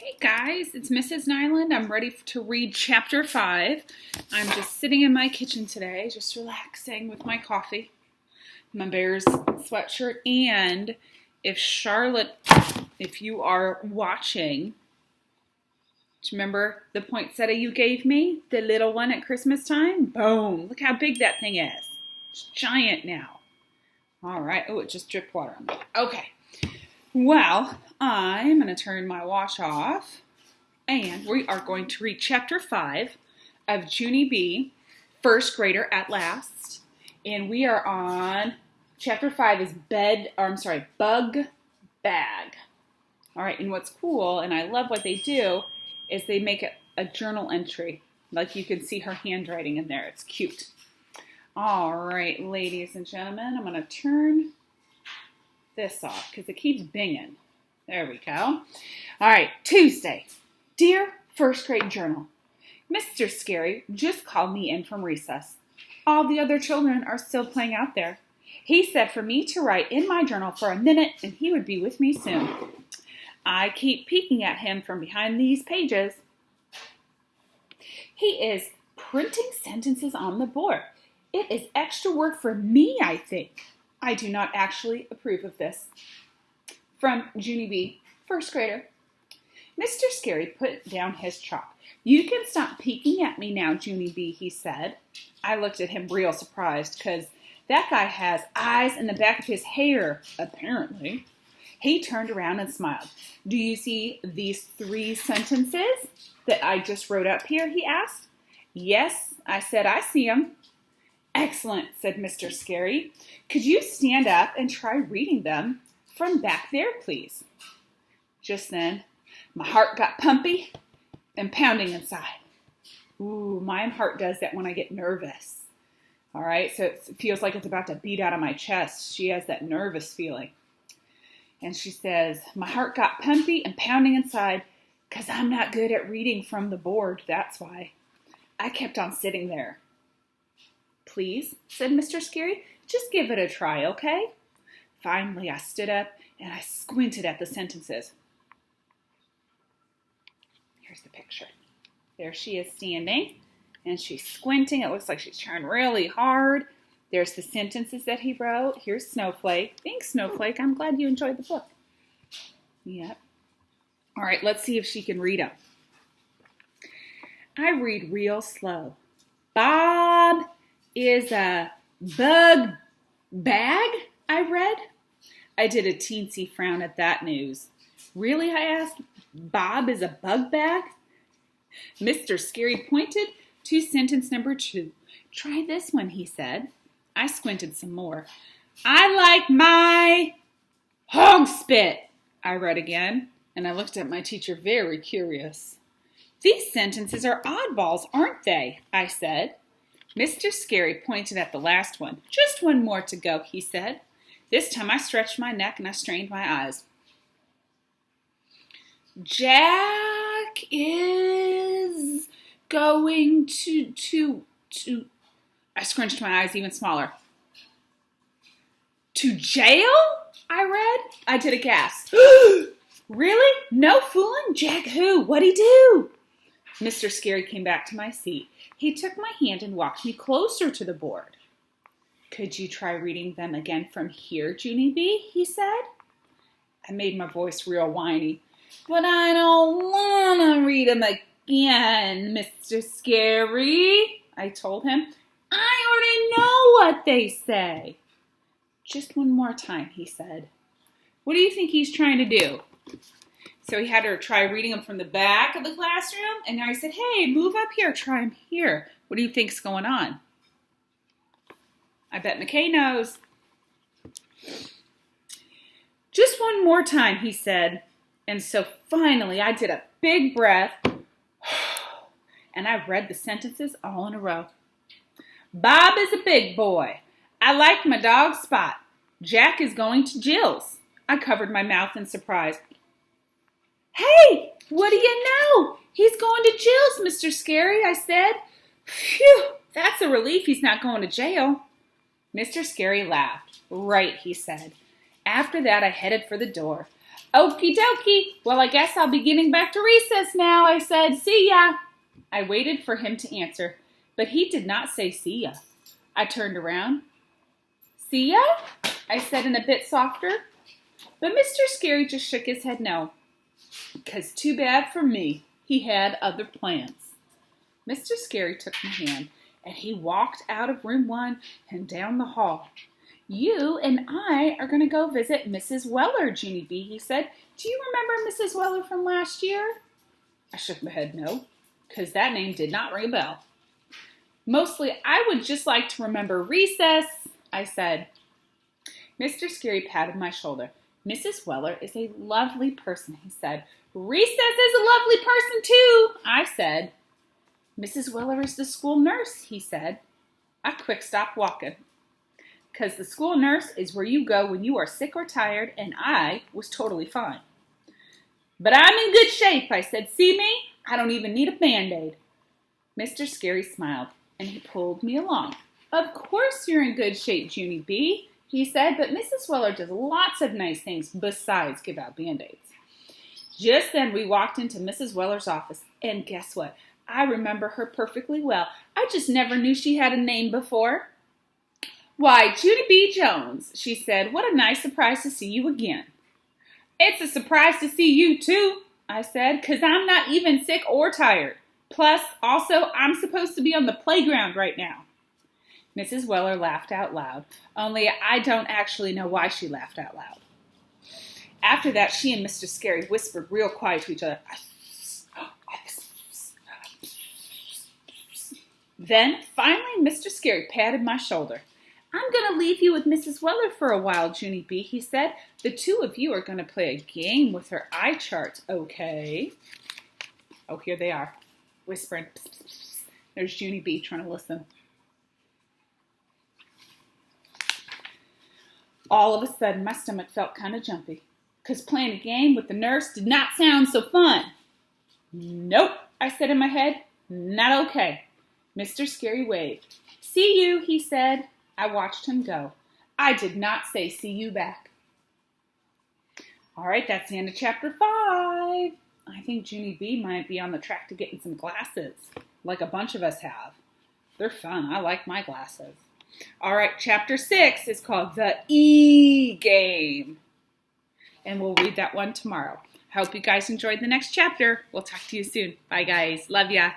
Hey guys, it's Mrs. Nyland. I'm ready to read chapter 5. I'm just sitting in my kitchen today, just relaxing with my coffee, my Bears sweatshirt, and if you are watching, do you remember the poinsettia you gave me? The little one at Christmas time? Boom! Look how big that thing is. It's giant now. All right. Oh, it just dripped water on me. Okay. Well, I'm going to turn my wash off, and we are going to read Chapter 5 of Junie B., First Grader at Last. And we are on, Chapter 5 is Bug Bag. All right, and what's cool, and I love what they do, is they make a journal entry. Like you can see her handwriting in there. It's cute. All right, ladies and gentlemen, I'm going to turn this off because it keeps binging. There we go. All right, Tuesday. Dear First Grade Journal, Mr. Scary just called me in from recess. All the other children are still playing out there. He said for me to write in my journal for a minute and he would be with me soon. I keep peeking at him from behind these pages. He is printing sentences on the board. It is extra work for me, I think. I do not actually approve of this. From Junie B., first grader. Mr. Scary put down his chalk. You can stop peeking at me now, Junie B., he said. I looked at him real surprised because that guy has eyes in the back of his hair, apparently. He turned around and smiled. Do you see these 3 sentences that I just wrote up here, he asked. Yes, I said, I see them. Excellent, said Mr. Scary. Could you stand up and try reading them from back there, please? Just then, my heart got pumpy and pounding inside. Ooh, my heart does that when I get nervous. All right, so it feels like it's about to beat out of my chest. She has that nervous feeling. And she says, my heart got pumpy and pounding inside because I'm not good at reading from the board, that's why. I kept on sitting there. Please, said Mr. Scary, just give it a try, okay? Finally, I stood up and I squinted at the sentences. Here's the picture. There she is standing, and she's squinting. It looks like she's trying really hard. There's the sentences that he wrote. Here's Snowflake. Thanks, Snowflake. I'm glad you enjoyed the book. Yep. All right, let's see if she can read them. I read real slow. Bob is a bug bag, I read. I did a teensy frown at that news. Really, I asked. Bob is a bug bag? Mr. Scary pointed to sentence number 2. Try this one, he said. I squinted some more. I like my hog spit, I read again, and I looked at my teacher very curious. These sentences are oddballs, aren't they? I said. Mr. Scary pointed at the last one. Just one more to go, he said. This time I stretched my neck and I strained my eyes. Jack is going to I scrunched my eyes even smaller. To jail? I read. I did a gasp. Really? No fooling? Jack who? What'd he do? Mr. Scary came back to my seat. He took my hand and walked me closer to the board. Could you try reading them again from here, Junie B., he said. I made my voice real whiny. But I don't want to read them again, Mr. Scary, I told him. I already know what they say. Just one more time, he said. What do you think he's trying to do? So he had her try reading them from the back of the classroom, and now he said, hey, move up here, try them here. What do you think's going on? I bet McKay knows. Just one more time, he said. And so finally I did a big breath, and I read the sentences all in a row. Bob is a big boy. I like my dog Spot. Jack is going to Jill's. I covered my mouth in surprise. Hey, what do you know? He's going to Jill's, Mr. Scary, I said. Phew, that's a relief he's not going to jail. Mr. Scary laughed. Right, he said. After that, I headed for the door. Okie dokie. Well, I guess I'll be getting back to recess now, I said. See ya. I waited for him to answer, but he did not say see ya. I turned around. See ya? I said in a bit softer. But Mr. Scary just shook his head no. 'Cause too bad for me. He had other plans. Mr. Scary took my hand, and he walked out of room 1 and down the hall. You and I are going to go visit Mrs. Weller, Junie B., he said. Do you remember Mrs. Weller from last year? I shook my head no, because that name did not ring a bell. Mostly, I would just like to remember recess, I said. Mr. Scary patted my shoulder. Mrs. Weller is a lovely person, he said. Recess is a lovely person, too, I said. Mrs. Weller is the school nurse, he said. I quick stopped walking. 'Cause the school nurse is where you go when you are sick or tired, and I was totally fine. But I'm in good shape, I said. See me? I don't even need a Band-Aid. Mr. Scary smiled, and he pulled me along. Of course you're in good shape, Junie B., he said, but Mrs. Weller does lots of nice things besides give out Band-Aids. Just then we walked into Mrs. Weller's office, and guess what? I remember her perfectly well. I just never knew she had a name before. Why, Junie B. Jones, she said, what a nice surprise to see you again. It's a surprise to see you, too, I said, 'cause I'm not even sick or tired. Plus, also, I'm supposed to be on the playground right now. Mrs. Weller laughed out loud, only I don't actually know why she laughed out loud. After that, she and Mr. Scary whispered real quiet to each other. Then, finally, Mr. Scary patted my shoulder. I'm going to leave you with Mrs. Weller for a while, Junie B., he said. The two of you are going to play a game with her eye charts, okay? Oh, here they are, whispering. There's Junie B. trying to listen. All of a sudden, my stomach felt kind of jumpy, because playing a game with the nurse did not sound so fun. Nope, I said in my head, not okay. Mr. Scary waved. See you, he said. I watched him go. I did not say see you back. All right, that's the end of chapter 5. I think Junie B. might be on the track to getting some glasses, like a bunch of us have. They're fun. I like my glasses. All right, chapter 6 is called The E-Game. And we'll read that one tomorrow. I hope you guys enjoyed the next chapter. We'll talk to you soon. Bye, guys. Love ya.